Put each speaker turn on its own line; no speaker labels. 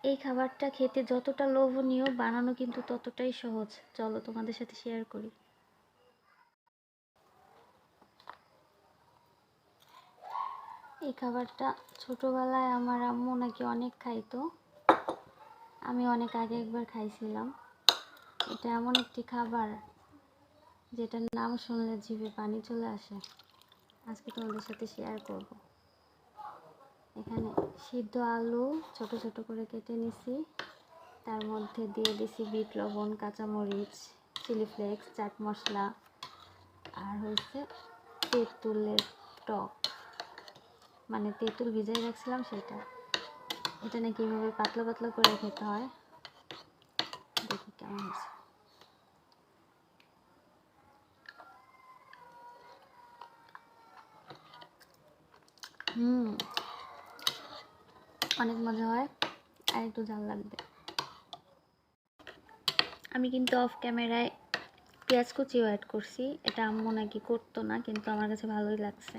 এই খাবারটা খেতে যতটা লোভনীয়, বানানো কিন্তু ততটাই সহজ। চলো তোমাদের সাথে শেয়ার করি। এই খাবারটা ছোটোবেলায় আমার আম্মু নাকি অনেক খাইতো, আমি অনেক আগে একবার খাইছিলাম। এটা এমন একটি খাবার যেটার নাম শুনলে জিভে পানি চলে আসে। আজকে তোমাদের সাথে শেয়ার করব। এখানে সিদ্ধ আলু ছোট ছোট করে কেটে নিছি, তার মধ্যে দিয়ে দিছি বিট লবণ, কাঁচামরিচ, চিলি ফ্লেক্স, চাট মশলা, আর হচ্ছে তেঁতুলের টক, মানে তেঁতুল ভিজাই রাখছিলাম সেটা। এটা নাকি এইভাবে পাতলা পাতলা করে খেতে হয়। দেখি কেমন হয়েছে। অনেক মজা হয়, আর একটু ঝাল লাগবে। আমি কিন্তু অফ ক্যামেরায় পেঁয়াজ কুচিও অ্যাড করছি। এটা আম্মু নাকি করতো না, কিন্তু আমার কাছে ভালোই লাগছে।